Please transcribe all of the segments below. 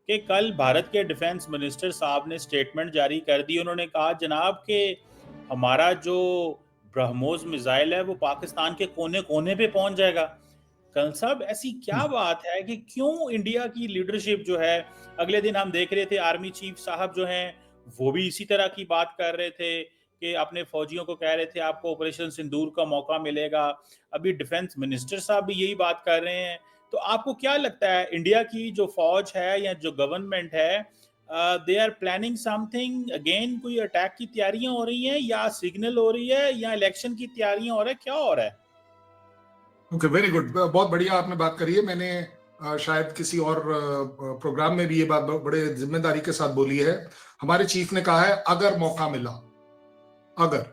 कि कल भारत के डिफेंस मिनिस्टर साहब ने स्टेटमेंट जारी कर दी। उन्होंने कहा जनाब कि हमारा जो ब्रह्मोस मिसाइल है वो पाकिस्तान के कोने कोने पे पहुंच जाएगा। कल साहब ऐसी क्या बात है कि क्यों इंडिया की लीडरशिप जो है, अगले दिन हम देख रहे थे आर्मी चीफ साहब जो हैं वो भी इसी तरह की बात कर रहे थे कि अपने फौजियों को कह रहे थे आपको ऑपरेशन सिंदूर का मौका मिलेगा। अभी डिफेंस मिनिस्टर साहब भी यही बात कर रहे हैं। तो आपको क्या लगता है इंडिया की जो फौज है या जो गवर्नमेंट है, they are planning something again? कोई अटैक की तैयारियां हो रही हैं या सिग्नल हो रही है या इलेक्शन की तैयारियां हो रहा है, क्या हो रहा है? Okay, very good. बहुत बढ़िया आपने बात करी है। मैंने शायद किसी और प्रोग्राम में भी ये बात बड़े जिम्मेदारी के साथ बोली है। हमारे चीफ ने कहा है अगर मौका मिला, अगर,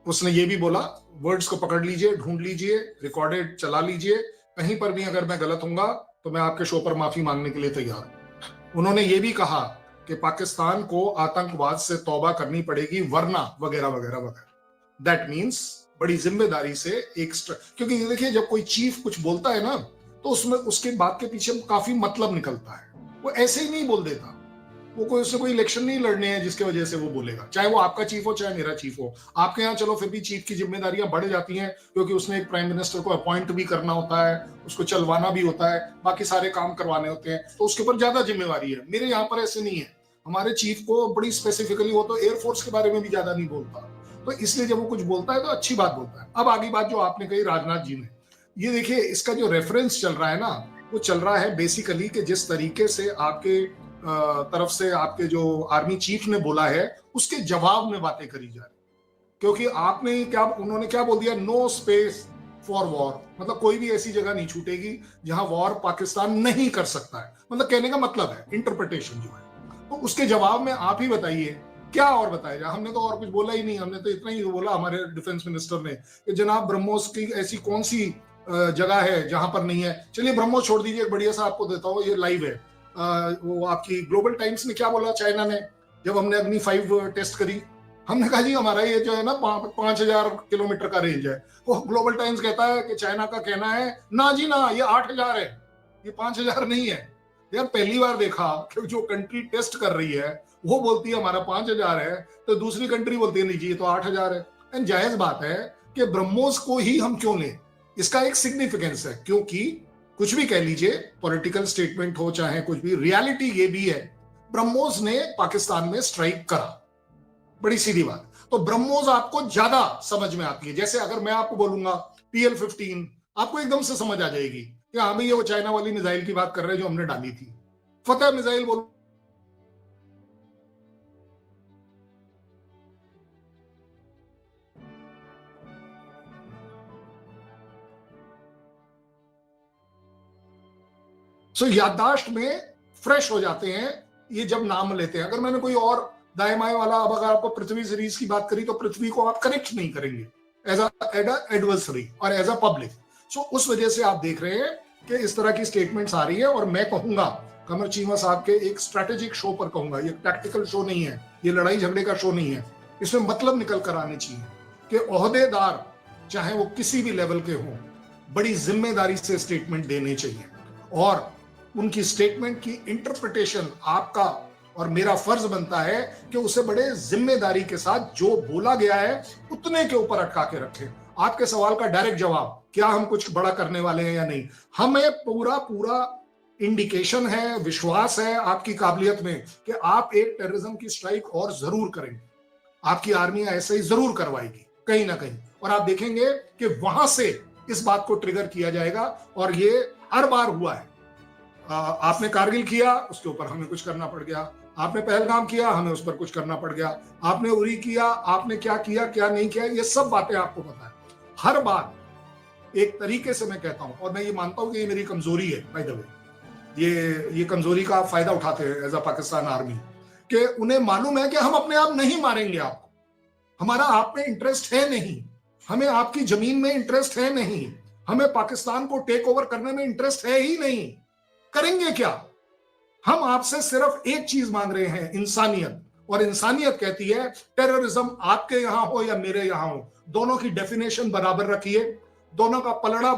उसने ये भी बोला, वर्ड्स को पकड़ लीजिए, ढूंढ लीजिए, रिकॉर्डेड चला लीजिए, कहीं पर भी अगर मैं गलत हूंगा तो मैं आपके शो पर माफी मांगने के लिए तैयार हूं। उन्होंने ये भी कहा कि पाकिस्तान को आतंकवाद से तौबा करनी पड़ेगी वरना वगैरह वगैरह वगैरह। दैट मीन्स बड़ी जिम्मेदारी से एक क्योंकि देखिए जब कोई चीफ कुछ बोलता है ना तो उसमें उसके बात के पीछे काफी मतलब निकलता है। वो ऐसे ही नहीं बोल देता। वो कोई उससे कोई इलेक्शन नहीं लड़ने हैं जिसके वजह से वो बोलेगा, चाहे वो आपका चीफ हो चाहे मेरा चीफ हो। आपके यहाँ चलो फिर भी चीफ की जिम्मेदारियां बढ़ जाती हैं क्योंकि उसने एक प्राइम मिनिस्टर को अपॉइंट भी करना होता है, उसको चलवाना भी होता है, बाकी सारे काम करवाने होते हैं, तो उसके ऊपर ज्यादा जिम्मेवारी है। मेरे यहाँ पर ऐसे नहीं है। हमारे चीफ को बड़ी स्पेसिफिकली, वो तो एयरफोर्स के बारे में भी ज्यादा नहीं बोलता, तो इसलिए जब वो कुछ बोलता है तो अच्छी बात बोलता है। अब आगे बात जो आपने कही राजनाथ जी ने, ये देखिए इसका जो रेफरेंस चल रहा है ना, वो चल रहा है बेसिकली कि जिस तरीके से आपके तरफ से आपके जो आर्मी चीफ ने बोला है उसके जवाब में बातें करी जा रही। क्योंकि आपने क्या, उन्होंने क्या बोल दिया, नो स्पेस फॉर वॉर, मतलब कोई भी ऐसी जगह नहीं छूटेगी जहां वॉर पाकिस्तान नहीं कर सकता है। मतलब कहने का मतलब है, इंटरप्रिटेशन जो है। तो उसके जवाब में आप ही बताइए क्या और बताया जाए। हमने तो और कुछ बोला ही नहीं, हमने तो इतना ही बोला हमारे डिफेंस मिनिस्टर ने कि जनाब ब्रह्मोस की ऐसी कौन सी जगह है जहां पर नहीं है। चलिए ब्रह्मोस छोड़ दीजिए, एक बढ़िया सा आपको देता हूँ, ये लाइव है। वो आपकी ग्लोबल टाइम्स ने क्या बोला चाइना ने, जब हमने अग्नि 5 टेस्ट करी, हमने कहा जी हमारा ये जो है ना 5,000 किलोमीटर का रेंज है। वो ग्लोबल टाइम्स कहता है कि चाइना का कहना है ना जी ना, ये 8,000 है, ये 5,000 नहीं है। यार पहली बार देखा कि जो कंट्री टेस्ट कर रही है वो बोलती है हमारा 5,000 है, तो दूसरी कंट्री बोलती है नहीं जी ये तो 8,000 है। एंड जायज बात है कि ब्रह्मोस को ही हम क्यों लें, इसका एक सिग्निफिकेंस है। क्योंकि कुछ भी कह लीजिए, पॉलिटिकल स्टेटमेंट हो चाहे कुछ भी, रियलिटी ये भी है ब्रह्मोस ने पाकिस्तान में स्ट्राइक करा, बड़ी सीधी बात। तो ब्रह्मोस आपको ज्यादा समझ में आती है। जैसे अगर मैं आपको बोलूंगा PL-15, आपको एकदम से समझ आ जाएगी कि हाँ भाई ये वो चाइना वाली मिसाइल की बात कर रहे हैं जो हमने डाली थी। फतेह मिसाइल बोलो, सो याददाश्त में फ्रेश हो जाते हैं ये जब नाम लेते हैं। अगर मैंने कोई और दाएं बाएं वाला, अब अगर आपको पृथ्वी सीरीज की बात करी तो पृथ्वी को आप करेक्ट नहीं करेंगे एज एडवर्सरी और एज अ पब्लिक। सो उस वजह से आप देख रहे हैं कि इस तरह की स्टेटमेंट्स आ रही है। और मैं कहूंगा कमर चीमा साहब के एक स्ट्रेटेजिक शो पर कहूंगा, ये टैक्टिकल शो नहीं है, ये लड़ाई झगड़े का शो नहीं है। इसमें मतलब निकल कर आने चाहिए कि ओहदेदार चाहे वो किसी भी लेवल के हों, बड़ी जिम्मेदारी से स्टेटमेंट देने चाहिए। और उनकी स्टेटमेंट की इंटरप्रिटेशन आपका और मेरा फर्ज बनता है कि उसे बड़े जिम्मेदारी के साथ जो बोला गया है उतने के ऊपर अटका के रखें। आपके सवाल का डायरेक्ट जवाब, क्या हम कुछ बड़ा करने वाले हैं या नहीं, हमें पूरा पूरा इंडिकेशन है, विश्वास है आपकी काबिलियत में कि आप एक टेररिज्म की स्ट्राइक और जरूर करेंगे। आपकी आर्मी ऐसे ही जरूर करवाएगी कहीं ना कहीं, और आप देखेंगे कि वहां से इस बात को ट्रिगर किया जाएगा। और ये हर बार हुआ है। आपने कारगिल किया, उसके ऊपर हमें कुछ करना पड़ गया। आपने पहलगाम किया, हमें उस पर कुछ करना पड़ गया। आपने उरी किया, आपने क्या किया क्या नहीं किया, ये सब बातें आपको पता है। हर बार एक तरीके से मैं कहता हूं, और मैं ये मानता हूं कि ये मेरी कमजोरी है, बाय द वे, ये कमजोरी का फायदा उठाते हैं एज अ पाकिस्तान आर्मी, कि उन्हें मालूम है कि हम अपने आप नहीं मारेंगे आपको, हमारा आप में इंटरेस्ट है नहीं, हमें आपकी जमीन में इंटरेस्ट है नहीं, हमें पाकिस्तान को टेक ओवर करने में इंटरेस्ट है ही नहीं। करेंगे क्या? हम आपसे सिर्फ एक चीज मांग रहे हैं, इंसानियत। और इंसानियत कहती है टेररिज्म आपके यहां हो या मेरे यहां हो, दोनों की डेफिनेशन बराबर रखिए, दोनों का पलड़ा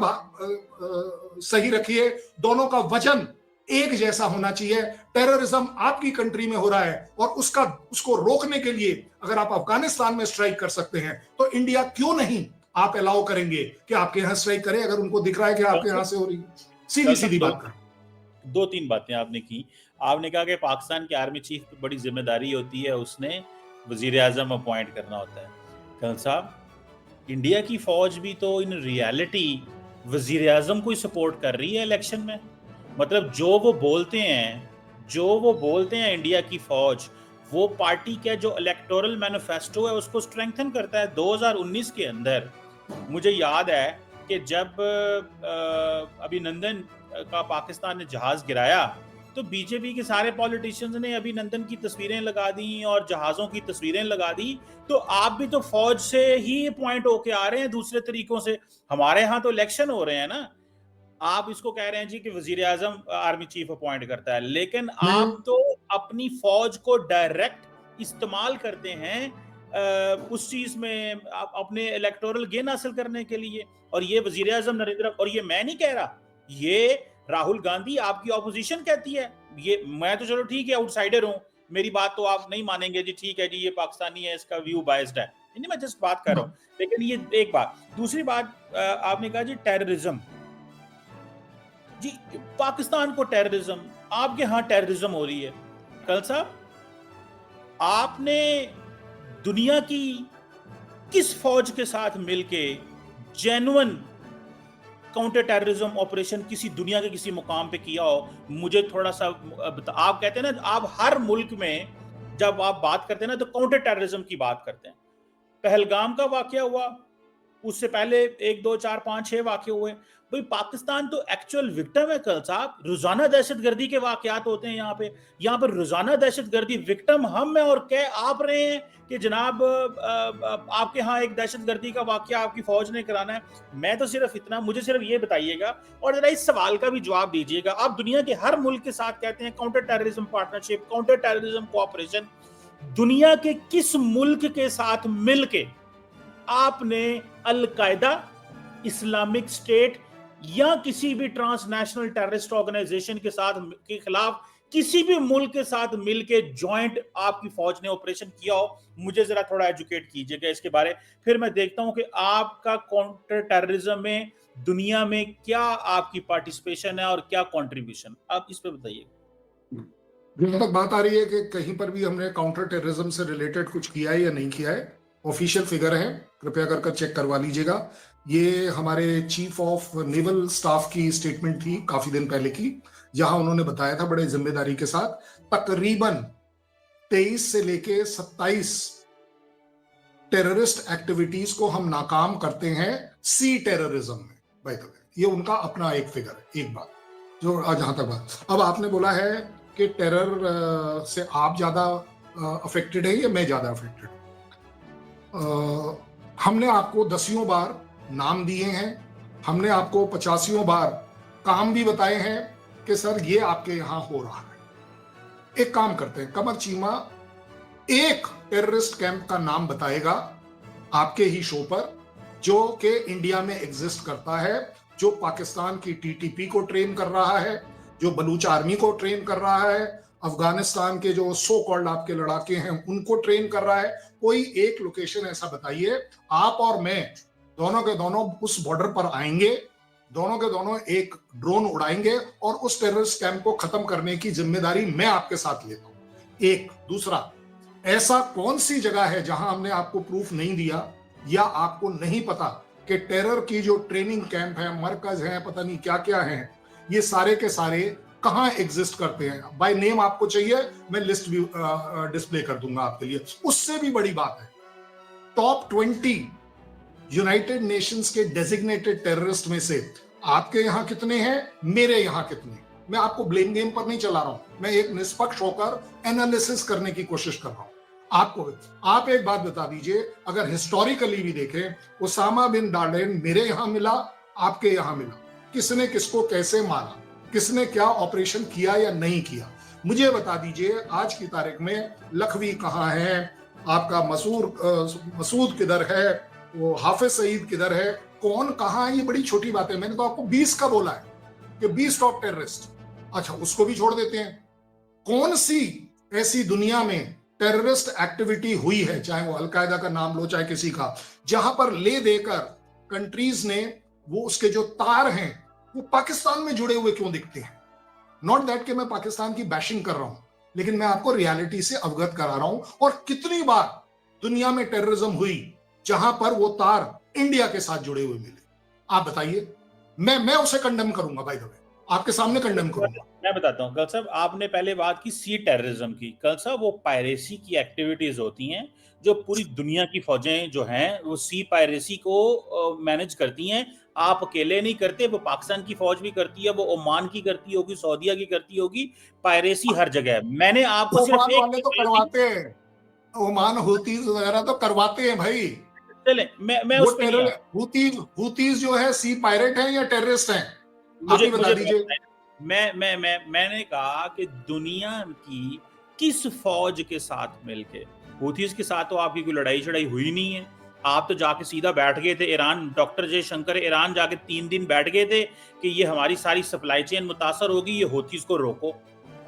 सही रखिए, दोनों का वजन एक जैसा होना चाहिए। टेररिज्म आपकी कंट्री में हो रहा है और उसको रोकने के लिए अगर आप अफगानिस्तान में स्ट्राइक कर सकते हैं तो इंडिया क्यों नहीं आप अलाउ करेंगे कि आपके यहां स्ट्राइक करे, अगर उनको दिख रहा है कि आपके यहां से हो रही है। सीधी सीधी बात कर। दो तीन बातें आपने की। आपने कहा कि पाकिस्तान के आर्मी चीफ पे बड़ी जिम्मेदारी होती है, उसने वजीर आजम अपॉइंट करना होता है। कर्नल साहब, इंडिया की फौज भी तो इन रियलिटी वजीर आजम को ही सपोर्ट कर रही है इलेक्शन में। मतलब जो वो बोलते हैं इंडिया की फौज, वो पार्टी का जो इलेक्टोरल मैनिफेस्टो है उसको स्ट्रेंथन करता है। 2019 के अंदर मुझे याद है कि जब अभिनंदन का पाकिस्तान ने जहाज गिराया तो बीजेपी के सारे पॉलिटिशियंस ने अभिनंदन की तस्वीरें लगा दी और जहाजों की तस्वीरें लगा दी। तो आप भी तो फौज से ही पॉइंट होके आ रहे हैं दूसरे तरीकों से। हमारे यहाँ तो इलेक्शन हो रहे हैं ना, आप इसको कह रहे हैं जी कि वजीर आजम आर्मी चीफ अपॉइंट करता है, लेकिन आप तो अपनी फौज को डायरेक्ट इस्तेमाल करते हैं उस चीज में अपने इलेक्टोरल गेन हासिल करने के लिए। और ये वजीर आजम नरेंद्र, और ये मैं नहीं कह रहा, ये राहुल गांधी आपकी ऑपोजिशन कहती है। ये मैं तो चलो ठीक है आउटसाइडर हूं, मेरी बात तो आप नहीं मानेंगे जी, ठीक है जी ये पाकिस्तानी है, इसका व्यू बायस्ड है, नहीं मैं जस्ट बात कर रहा हूं। लेकिन ये एक बात। दूसरी बात आपने कहा जी टेररिज्म, जी पाकिस्तान को टेररिज्म, आपके यहां टेररिज्म हो रही है। कल साहब, आपने दुनिया की किस फौज के साथ मिलके जेन्युइन काउंटर टेररिज्म ऑपरेशन किसी दुनिया के किसी मुकाम पे किया हो? मुझे थोड़ा सा आप कहते हैं ना, आप हर मुल्क में जब आप बात करते हैं ना तो काउंटर टेररिज्म की बात करते हैं। पहलगाम का वाकया हुआ, उससे पहले 1 2 4 5 6 वाकये हुए। भाई पाकिस्तान तो एक्चुअल विक्टिम है कल साहब। रोजाना दहशतगर्दी के वाकयात होते हैं यहाँ पर रोजाना दहशतगर्दी विक्टिम हम हैं और कह आप रहे हैं कि जनाब आपके यहाँ एक दहशतगर्दी का वाकया आपकी फौज ने कराना है। मैं तो सिर्फ इतना, मुझे सिर्फ ये बताइएगा और जरा इस सवाल का भी जवाब दीजिएगा। आप दुनिया के हर मुल्क के साथ कहते हैं counter terrorism partnership, counter terrorism cooperation, दुनिया के किस मुल्क के साथ मिलके आपने अल-कायदा, इस्लामिक स्टेट या किसी भी ट्रांसनेशनल टेररिस्ट ऑर्गेनाइजेशन के खिलाफ किसी भी मुल्क के साथ मिलके जॉइंट आपकी फौज ने ऑपरेशन किया हो? मुझे जरा थोड़ा एजुकेट कीजिएगा इसके बारे, फिर मैं देखता हूं कि आपका काउंटर टेररिज्म में दुनिया में क्या आपकी पार्टिसिपेशन है और क्या कंट्रीब्यूशन, आप इस पे बताइए। जहां तक बात आ रही है कि कहीं पर भी हमने काउंटर टेररिज्म से रिलेटेड कुछ किया है या नहीं किया है, ऑफिशियल फिगर है, कृपया कर चेक करवा लीजिएगा। ये हमारे चीफ ऑफ नेवल स्टाफ की स्टेटमेंट थी काफी दिन पहले की, जहां उन्होंने बताया था बड़े जिम्मेदारी के साथ तकरीबन 23 से लेके 27 टेररिस्ट एक्टिविटीज को हम नाकाम करते हैं सी टेररिज्म में। बाय द वे, ये उनका अपना एक फिगर है। एक बात जो जहां तक बात, अब आपने बोला है कि टेरर से आप ज्यादा अफेक्टेड है या मैं ज्यादा अफेक्टेड? हमने आपको 10 बार नाम दिए हैं, हमने आपको 85 बार काम भी बताए हैं कि सर ये आपके यहां हो रहा है। एक काम करते हैं, कमर चीमा एक टेररिस्ट कैंप का नाम बताएगा आपके ही शो पर जो कि इंडिया में एग्जिस्ट करता है, जो पाकिस्तान की टीटीपी को ट्रेन कर रहा है, जो बलूच आर्मी को ट्रेन कर रहा है, अफगानिस्तान के जो सो कॉल्ड आपके लड़ाके हैं उनको ट्रेन कर रहा है। कोई एक लोकेशन ऐसा बताइए, आप और मैं दोनों के दोनों उस बॉर्डर पर आएंगे, दोनों के दोनों एक ड्रोन उड़ाएंगे और उस टेररिस्ट कैंप को खत्म करने की जिम्मेदारी मैं आपके साथ लेता हूं। एक दूसरा, ऐसा कौन सी जगह है जहां हमने आपको प्रूफ नहीं दिया या आपको नहीं पता कि टेरर की जो ट्रेनिंग कैंप है, मरकज है, पता नहीं क्या क्या है, ये सारे के सारे कहां एग्जिस्ट करते हैं? बाय नेम आपको चाहिए, मैं लिस्ट भी डिस्प्ले कर दूंगा आपके लिए। उससे भी बड़ी बात है, टॉप 20 यूनाइटेड नेशंस के डेजिग्नेटेड टेररिस्ट में से आपके यहां कितने हैं, मेरे यहां कितने? मैं आपको ब्लेम गेम पर नहीं चला रहा हूं, मैं एक निष्पक्ष होकर एनालिसिस करने की कोशिश कर रहा हूं। आपको आप एक बात बता दीजिए, अगर हिस्टोरिकली भी देखें, उसामा बिन लादेन मेरे यहां मिला, आपके यहां मिला, किसने किसको कैसे मारा, किसने क्या ऑपरेशन किया या नहीं किया, मुझे बता दीजिए। आज की तारीख में लखवी कहां है, आपका मसूद किधर है, वो हाफिज सईद किधर है, कौन कहां है, ये बड़ी छोटी बात है। मैंने तो आपको 20 का बोला है कि 20 टॉप टेररिस्ट। अच्छा, उसको भी छोड़ देते हैं। कौन सी ऐसी दुनिया में टेररिस्ट एक्टिविटी हुई है, चाहे वो अलकायदा का नाम लो चाहे किसी का, जहां पर ले देकर कंट्रीज ने वो उसके जो तार हैं वो पाकिस्तान में जुड़े हुए क्यों दिखते हैं? नॉट दैट कि मैं पाकिस्तान की बैशिंग कर रहा हूं, लेकिन मैं आपको रियलिटी से अवगत करा रहा हूं। और कितनी बार दुनिया में टेररिज्म हुई जहां पर वो तार इंडिया के साथ जुड़े हुए मिले? आप बताइए। मैं उसे कंडेम करूंगा, बाय द वे, आपके सामने कंडेम करूंगा। मैं बताता हूँ कल साहब, आपने पहले बात की सी टेररिज्म की। कल साहब वो पायरेसी की एक्टिविटीज होती हैं जो पूरी दुनिया की फौजें जो हैं वो सी पायरेसी को मैनेज करती हैं। आप अकेले नहीं करते, वो पाकिस्तान की फौज भी करती है, वो ओमान की करती होगी, सऊदीया की करती होगी। पायरेसी हर जगह है। मैंने आपको सिर्फ ओमान एक वाले तो ईमेल दी। करवाते हैं, ओमान हुतीज वगैरह तो करवाते हैं भाई। चले, मैं वो उस पे नहीं टेरर आता। हुतीज जो है सी पायरेट हैं या टेररिस्ट हैं? आप मुझे ही बता मुझे दीजिए। मैंने कहा कि दुनिया की किस फौज के साथ मिलके, हुथीज के साथ तो आपकी कोई लड़ाई शड़ाई हुई नहीं है। आप तो जाके सीधा बैठ गए थे ईरान, डॉक्टर जयशंकर ईरान जाके 3 दिन बैठ गए थे कि ये हमारी सारी सप्लाई चेन मुतासर होगी, ये होथीज को रोको।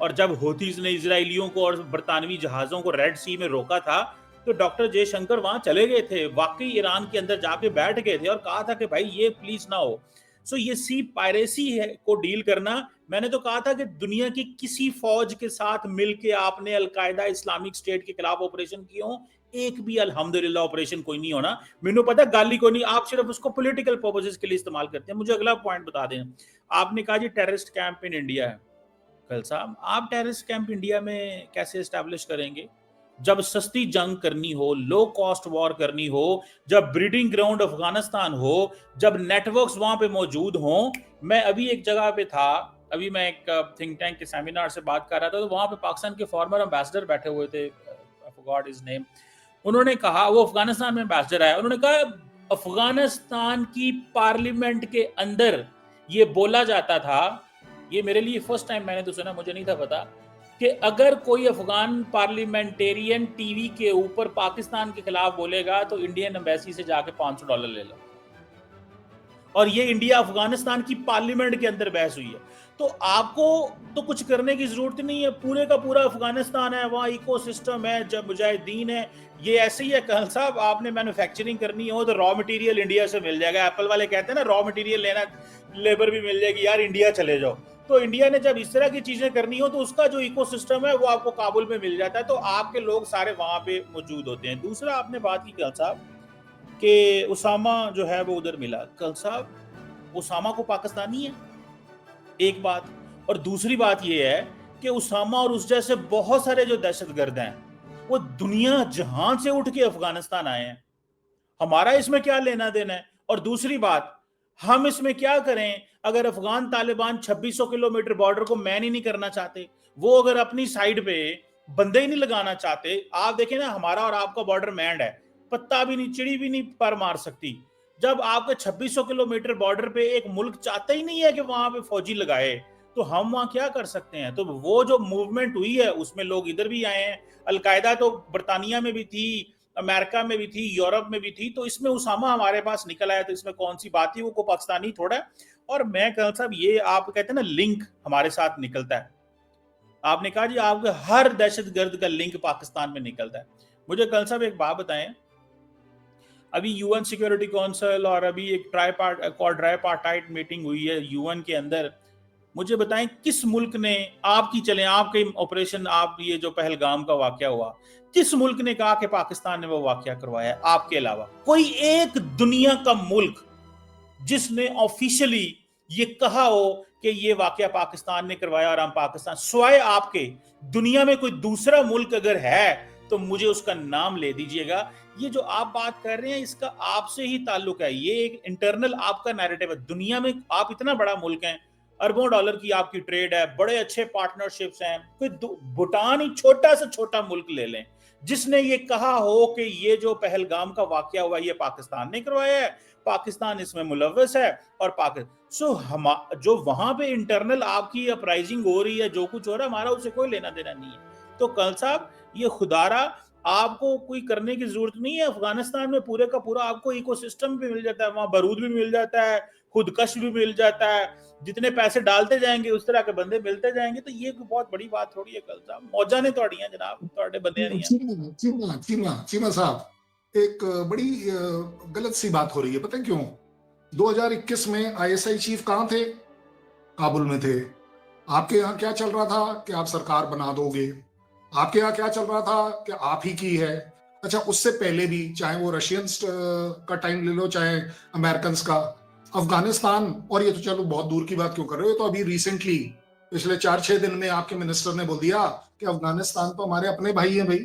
और जब होथीज ने इजरायलियों को और बरतानवी जहाजों को रेड सी में रोका था, तो डॉक्टर जयशंकर वहां चले गए थे, वाकई ईरान के अंदर जाके बैठ गए थे और कहा था कि भाई ये प्लीज ना हो। सो ये सी पायरेसी है को डील करना। मैंने तो कहा था कि दुनिया की किसी फौज के साथ मिलके आपने अलकायदा इस्लामिक स्टेट के खिलाफ ऑपरेशन किए हो, एक भी अल्हम्दुलिल्लाह ऑपरेशन कोई नहीं होना। मैंने पता गाली को नहीं, आप सिर्फ उसको पॉलिटिकल पर्पसेस के लिए इस्तेमाल करते हैं। मुझे अगला पॉइंट बता दें। आपने कहा जी टेररिस्ट कैंप इन इंडिया है। कल साहब, आप टेररिस्ट कैंप इंडिया में कैसे एस्टेब्लिश करेंगे जब सस्ती जंग करनी हो, लो कॉस्ट वॉर करनी हो, जब ब्रीडिंग ग्राउंड अफगानिस्तान हो, जब नेटवर्क्स वहां पे मौजूद हों। मैं अभी एक जगह पे था, अभी मैं एक थिंक टैंक के सेमिनार से बात कर रहा था, तो वहां पे पाकिस्तान के फॉर्मर एम्बेसडर बैठे हुए थे, आई फॉरगॉट हिज नेम। उन्होंने कहा, वो अफगानिस्तान में एम्बेसडर है, उन्होंने कहा अफगानिस्तान की पार्लियामेंट के अंदर ये बोला जाता था, ये मेरे लिए फर्स्ट टाइम मैंने तो सुना, मुझे नहीं था पता, कि अगर कोई अफगान पार्लियामेंटेरियन टीवी के ऊपर पाकिस्तान के खिलाफ बोलेगा तो इंडियन एम्बेसी से जाके $500 ले लो। और ये इंडिया अफगानिस्तान की पार्लियामेंट के अंदर बहस हुई है। तो आपको तो कुछ करने की जरूरत नहीं है, पूरे का पूरा अफगानिस्तान है, वहाँ इकोसिस्टम है, जब मुजाहिदीन है। ये ऐसे ही है कहल साहब, आपने मैन्युफैक्चरिंग करनी हो तो रॉ मटेरियल इंडिया से मिल जाएगा। एप्पल वाले कहते हैं ना रॉ मटेरियल लेना, लेबर भी मिल जाएगी, यार इंडिया चले जाओ। तो इंडिया ने जब इस तरह की चीजें करनी हो तो उसका जो इकोसिस्टम है वो आपको काबुल में मिल जाता है, तो आपके लोग सारे वहां पे मौजूद होते हैं। दूसरा आपने बात की कहल साहब कि उसामा जो है वो उधर मिला। कहल साहब, उसामा को पाकिस्तानी है, एक बात। और दूसरी बात यह है कि उसामा और उस जैसे बहुत सारे जो दहशतगर्द हैं वो दुनिया जहां से उठ के अफगानिस्तान आए हैं। हमारा इसमें क्या लेना देना है? और दूसरी बात, हम इसमें क्या करें अगर अफगान तालिबान 2600 किलोमीटर बॉर्डर को मैन ही नहीं करना चाहते, वो अगर अपनी साइड पे बंदे ही नहीं लगाना चाहते। आप देखें ना, हमारा और आपका बॉर्डर मैंड है, पत्ता भी नहीं, चिड़ी भी नहीं पर मार सकती। जब आपके 2600 किलोमीटर बॉर्डर पे एक मुल्क चाहता ही नहीं है कि वहां पे फौजी लगाए, तो हम वहां क्या कर सकते हैं? तो वो जो मूवमेंट हुई है उसमें लोग इधर भी आए हैं। अलकायदा तो बरतानिया में भी थी, अमेरिका में भी थी, यूरोप में भी थी, तो इसमें उसामा हमारे पास निकल आया, तो इसमें कौन सी बात थी? वो को पाकिस्तानी थोड़ा है। और मैं कहल साहब, ये आप कहते हैं ना लिंक हमारे साथ निकलता है, आपने कहा जी आपके हर दहशतगर्द का लिंक पाकिस्तान में निकलता है। मुझे कल साहब एक बात बताएं, अभी यूएन सिक्योरिटी काउंसिल और अभी एक ट्राईपार्टाइट मीटिंग हुई है यूएन के अंदर। मुझे बताएं किस मुल्क ने, आपकी चले आपके ऑपरेशन, आप ये जो पहलगाम का वाकया हुआ, किस मुल्क ने कहा कि पाकिस्तान ने वो वाकया करवाया है? आपके अलावा कोई एक दुनिया का मुल्क जिसने ऑफिशियली ये कहा हो कि ये वाकया पाकिस्तान ने करवाया और हम पाकिस्तान, स्वाय आपके, दुनिया में कोई दूसरा मुल्क अगर है तो मुझे उसका नाम ले दीजिएगा। ये जो आप बात कर रहे हैं इसका आपसे ही ताल्लुक है, ये एक इंटरनल आपका नैरेटिव है। दुनिया में आप इतना बड़ा मुल्क हैं, अरबों डॉलर की आपकी ट्रेड है, बड़े अच्छे पार्टनरशिप्स हैं, कोई भूटान ही छोटा से छोटा मुल्क ले लें जिसने ये कहा हो कि ये जो पहलगाम का वाकया हुआ ये पाकिस्तान ने करवाया है, पाकिस्तान इसमें मुलव्वस है, और हम जो वहां पे इंटरनल आपकी अपराइजिंग हो रही है, जो कुछ हो रहा है, हमारा उससे कोई लेना देना नहीं है। तो कल साहब, ये खुदारा आपको कोई करने की जरूरत नहीं है। अफगानिस्तान में पूरे का पूरा आपको इकोसिस्टम भी मिल जाता है, वहां बारूद भी मिल जाता है, खुदकश भी मिल जाता है, जितने पैसे डालते जाएंगे उस तरह के बंदे मिलते जाएंगे। तो ये कोई बहुत बड़ी बात थोड़ी है। कल साहब मौजा ने तोड़ियां जनाब, तोड़े बंदे नहीं है। चीमा चीमा चीमा चीमा साहब, एक बड़ी गलत सी बात हो रही है, पता है क्यों? 2021 में आईएसआई चीफ कहाँ थे? काबुल में थे। आपके यहाँ क्या चल रहा था कि आप सरकार बना दोगे? आपके यहाँ क्या चल रहा था कि आप ही की है? अच्छा, उससे पहले भी, चाहे वो रशियंस का टाइम ले लो, चाहे अमेरिकन का, अफगानिस्तान, और ये तो चलो बहुत दूर की बात क्यों कर रहे हो, तो अभी रिसेंटली पिछले 4-6 दिन में आपके मिनिस्टर ने बोल दिया कि अफगानिस्तान तो हमारे अपने भाई है भाई,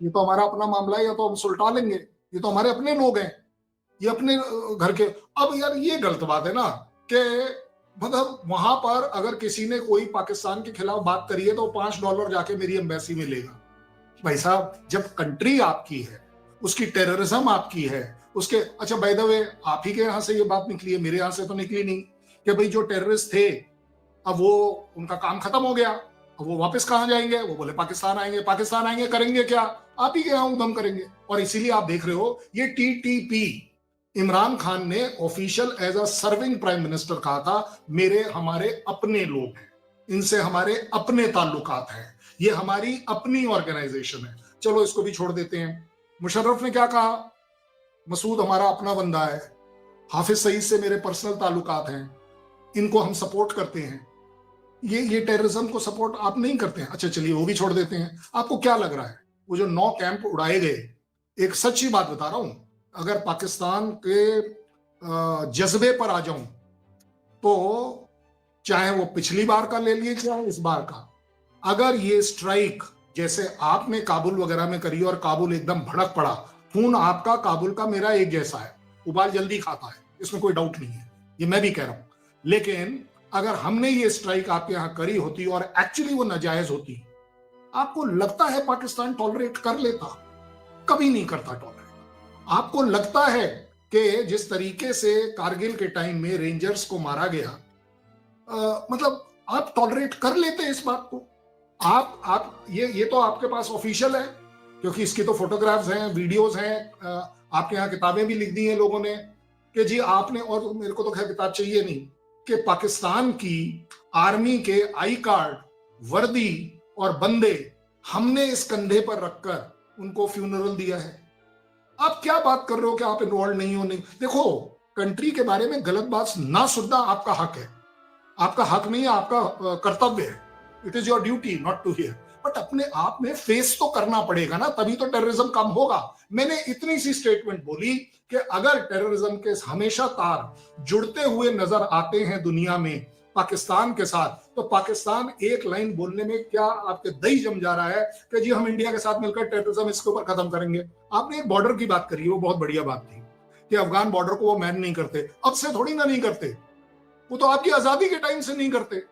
ये तो हमारा अपना मामला है, या तो हम सुलटा लेंगे, ये तो हमारे अपने लोग हैं, ये अपने घर के। अब यार ये गलत बात है ना कि मतलब वहां पर अगर किसी ने कोई पाकिस्तान के खिलाफ बात करी है तो $5 जाके मेरी एम्बेसी में लेगा। भाई साहब, जब कंट्री आपकी है, उसकी टेररिज्म आपकी है, उसके, अच्छा बाय द वे, आप ही के यहाँ से ये बात निकली है, मेरे यहाँ से तो निकली नहीं, कि भाई जो टेररिस्ट थे अब वो, उनका काम खत्म हो गया, अब वो वापस कहाँ जाएंगे? वो बोले पाकिस्तान आएंगे। पाकिस्तान आएंगे, करेंगे क्या? आप ही के यहाँ उधम करेंगे। और इसीलिए आप देख रहे हो ये टीटीपी, इमरान खान ने official as a serving prime minister कहा था, मेरे हमारे अपने लोग हैं, इनसे हमारे अपने ताल्लुकात हैं, ये हमारी अपनी ऑर्गेनाइजेशन है। चलो इसको भी छोड़ देते हैं। मुशर्रफ ने क्या कहा? मसूद हमारा अपना बंदा है, हाफिज सईद से मेरे पर्सनल ताल्लुकात हैं, इनको हम सपोर्ट करते हैं। ये टेररिज्म को सपोर्ट आप नहीं करते हैं। अच्छा चलिए वो भी छोड़ देते हैं। आपको क्या लग रहा है वो जो 9 कैंप उड़ाए गए, एक सच्ची बात बता रहा हूं, अगर पाकिस्तान के जज्बे पर आ जाऊं तो, चाहे वो पिछली बार का ले लिए चाहे इस बार का, अगर ये स्ट्राइक जैसे आपने काबुल वगैरह में करी और काबुल एकदम भड़क पड़ा, खून आपका काबुल का मेरा एक जैसा है, उबाल जल्दी खाता है, इसमें कोई डाउट नहीं है, ये मैं भी कह रहा हूं। लेकिन अगर हमने ये स्ट्राइक आपके यहां करी होती और एक्चुअली वो नाजायज होती, आपको लगता है पाकिस्तान टॉलरेट कर लेता? कभी नहीं करता टॉलरेट। आपको लगता है कि जिस तरीके से कारगिल के टाइम में रेंजर्स को मारा गया, मतलब आप टॉलरेट कर लेते इस बात को? आप ये तो आपके पास ऑफिशियल है, क्योंकि इसकी तो फोटोग्राफ्स हैं, वीडियोस हैं, आपके यहाँ किताबें भी लिख दी हैं लोगों ने कि जी आपने, और मेरे को तो खैर किताब चाहिए नहीं, कि पाकिस्तान की आर्मी के आई कार्ड, वर्दी और बंदे हमने इस कंधे पर रखकर उनको फ्यूनरल दिया है। आप क्या बात कर रहे हो कि आप इन्वॉल्व नहीं हो? नहीं, देखो, कंट्री के बारे में गलत बात ना सुनना आपका हक है, आपका हक नहीं है, आपका कर्तव्य है। It is your duty not to hear, but अपने आप में फेस तो करना पड़ेगा ना, तभी तो टेररिज्म कम होगा। मैंने इतनी सी स्टेटमेंट बोली कि अगर टेररिज्म के हमेशा तार जुड़ते हुए नजर आते हैं दुनिया में पाकिस्तान के साथ, तो पाकिस्तान एक लाइन बोलने में क्या आपके दही जम जा रहा है कि जी हम इंडिया के साथ मिलकर टेररिज्म इसके ऊपर खत्म करेंगे। आपने एक बॉर्डर की बात करी है, वो बहुत बढ़िया बात थी कि अफगान बॉर्डर को वो मैन नहीं करते, अब से थोड़ी ना नहीं करते, वो तो आपकी आजादी के टाइम से नहीं करते।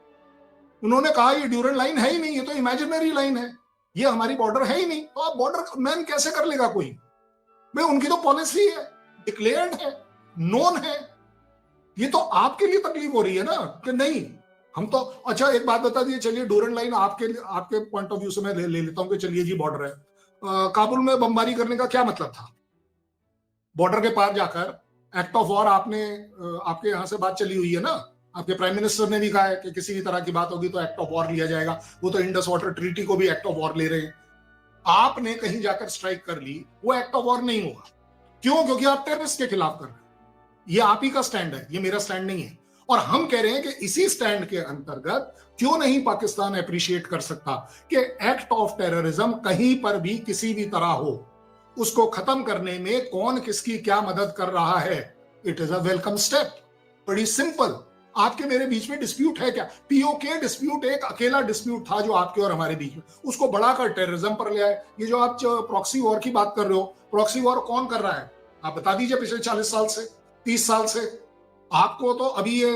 उन्होंने कहा ये ड्यूरल लाइन है ही नहीं, ये तो इमेजिनरी लाइन है, ये हमारी बॉर्डर है ही नहीं, तो आप बॉर्डर मैन कैसे कर लेगा कोई? भाई उनकी तो पॉलिसी है, डिक्लेयर्ड है, नोन है। ये तो आपके लिए तकलीफ हो रही है ना कि नहीं हम तो, अच्छा एक बात बता दीजिए, चलिए ड्यूरल लाइन आपके पॉइंट ऑफ व्यू से मैं ले लेता हूं कि चलिए जी बॉर्डर है, काबुल में बमबारी करने का क्या मतलब था? बॉर्डर के पार जाकर एक्ट ऑफ वॉर आपने, आपके यहां से बात चली हुई है ना, आपके प्राइम मिनिस्टर ने भी कहा है कि किसी भी तरह की बात होगी तो एक्ट ऑफ वॉर लिया जाएगा। वो तो इंडस वाटर ट्रीटी को भी एक्ट ऑफ वॉर ले रहे हैं। आपने कहीं जाकर स्ट्राइक कर ली, वो एक्ट ऑफ वॉर नहीं होगा। क्यों? क्योंकि आप टेररिस्ट के खिलाफ कर रहे हैं। ये आप ही का स्टैंड है, ये मेरा स्टैंड नहीं है। और हम कह रहे हैं कि इसी स्टैंड के अंतर्गत क्यों नहीं पाकिस्तान अप्रिशिएट कर सकता कि एक्ट ऑफ टेररिज्म कहीं पर भी किसी भी तरह हो, उसको खत्म करने में कौन किसकी क्या मदद कर रहा है। It is a welcome step, बड़ी सिंपल। आपके मेरे बीच में डिस्प्यूट है क्या? पीओके डिस्प्यूट एक अकेला डिस्प्यूट था जो आपके और हमारे बीच में, उसको बढ़ाकर टेररिज्म पर ले आए। ये जो आप प्रॉक्सी वॉर की बात कर रहे हो, प्रॉक्सी वॉर कौन कर रहा है? आप बता दीजिए, पिछले 40 साल से, 30 साल से। आपको तो अभी ये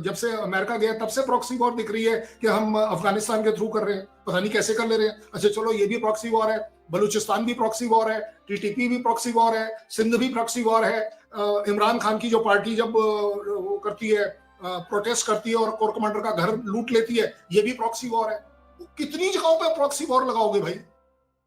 जब से अमेरिका गया तब से प्रॉक्सी वॉर दिख रही है कि हम अफगानिस्तान के थ्रू कर रहे हैं, पता नहीं कैसे कर ले रहे हैं। अच्छा चलो ये भी प्रॉक्सी वॉर है, बलूचिस्तान भी प्रॉक्सी वॉर है, टीटीपी भी प्रॉक्सी वॉर है, सिंध भी प्रॉक्सी वॉर है। इमरान खान की जो पार्टी जब वो करती है, प्रोटेस्ट करती है और कोर कमांडर का घर लूट लेती है, ये भी प्रॉक्सी वॉर है। कितनी जगहों पे प्रॉक्सी वॉर लगाओगे भाई?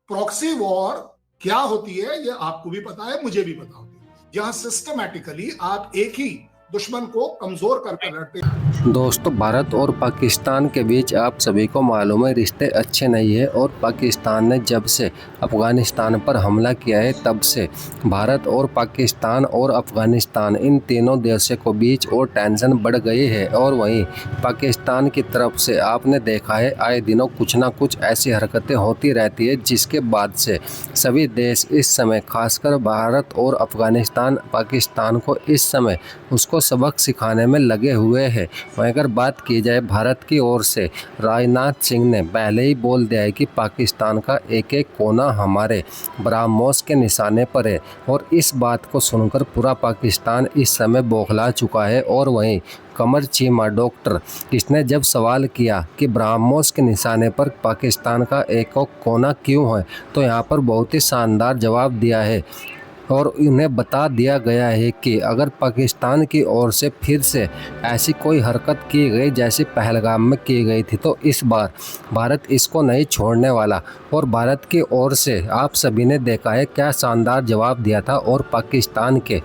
प्रॉक्सी वॉर क्या होती है ये आपको भी पता है, मुझे भी पता होती है। जहां सिस्टमैटिकली आप एक ही दुश्मन को कमजोर करके लड़ते हैं। दोस्तों, भारत और पाकिस्तान के बीच आप सभी को मालूम है रिश्ते अच्छे नहीं है और पाकिस्तान ने जब से अफ़गानिस्तान पर हमला किया है तब से भारत और पाकिस्तान और अफ़गानिस्तान इन तीनों देशों के बीच और टेंशन बढ़ गई है। और वहीं पाकिस्तान की तरफ से आपने देखा है आए दिनों कुछ ना कुछ ऐसी हरकतें होती रहती है जिसके बाद से सभी देश इस समय खासकर भारत और अफ़गानिस्तान पाकिस्तान को इस समय उसको सबक सिखाने में लगे हुए हैं। वहीं अगर बात की जाए भारत की ओर से राजनाथ सिंह ने पहले ही बोल दिया है कि पाकिस्तान का एक एक कोना हमारे ब्रह्मोस के निशाने पर है और इस बात को सुनकर पूरा पाकिस्तान इस समय बौखला चुका है। और वहीं कमर चीमा डॉक्टर इसने जब सवाल किया कि ब्रह्मोस के निशाने पर पाकिस्तान का एक एक कोना क्यों है, तो यहाँ पर बहुत ही शानदार जवाब दिया है और उन्हें बता दिया गया है कि अगर पाकिस्तान की ओर से फिर से ऐसी कोई हरकत की गई जैसी पहलगाम में की गई थी तो इस बार भारत इसको नहीं छोड़ने वाला। और भारत की ओर से आप सभी ने देखा है क्या शानदार जवाब दिया था और पाकिस्तान के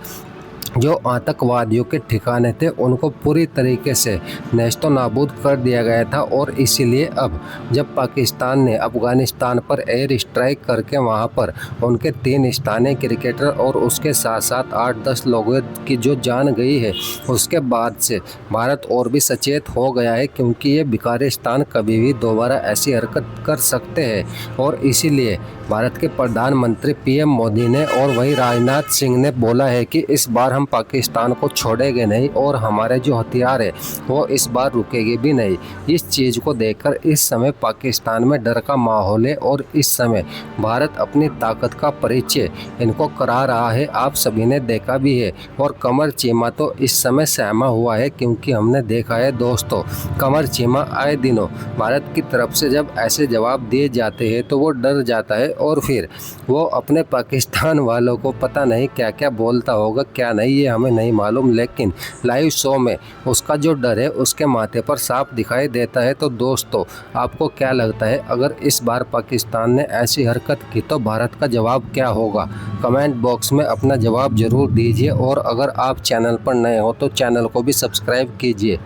जो आतंकवादियों के ठिकाने थे उनको पूरी तरीके से नेस्तो नाबूद कर दिया गया था। और इसीलिए अब जब पाकिस्तान ने अफ़गानिस्तान पर एयर स्ट्राइक करके वहां पर उनके 3 स्थानीय क्रिकेटर और उसके साथ साथ 8-10 लोगों की जो जान गई है, उसके बाद से भारत और भी सचेत हो गया है क्योंकि ये भिखारिस्तान कभी भी दोबारा ऐसी हरकत कर सकते हैं। और इसीलिए भारत के प्रधानमंत्री पीएम मोदी ने और वही राजनाथ सिंह ने बोला है कि इस बार हम पाकिस्तान को छोड़ेंगे नहीं और हमारे जो हथियार है वो इस बार रुकेंगे भी नहीं। इस चीज़ को देखकर इस समय पाकिस्तान में डर का माहौल है और इस समय भारत अपनी ताकत का परिचय इनको करा रहा है, आप सभी ने देखा भी है। और कमर चीमा तो इस समय सहमा हुआ है क्योंकि हमने देखा है दोस्तों, कमर चीमा आए दिनों भारत की तरफ से जब ऐसे जवाब दिए जाते हैं तो वो डर जाता है और फिर वो अपने पाकिस्तान वालों को पता नहीं क्या क्या बोलता होगा क्या नहीं, ये हमें नहीं मालूम, लेकिन लाइव शो में उसका जो डर है उसके माथे पर साफ दिखाई देता है। तो दोस्तों, आपको क्या लगता है अगर इस बार पाकिस्तान ने ऐसी हरकत की तो भारत का जवाब क्या होगा? कमेंट बॉक्स में अपना जवाब जरूर दीजिए और अगर आप चैनल पर नए हो तो चैनल को भी सब्सक्राइब कीजिए।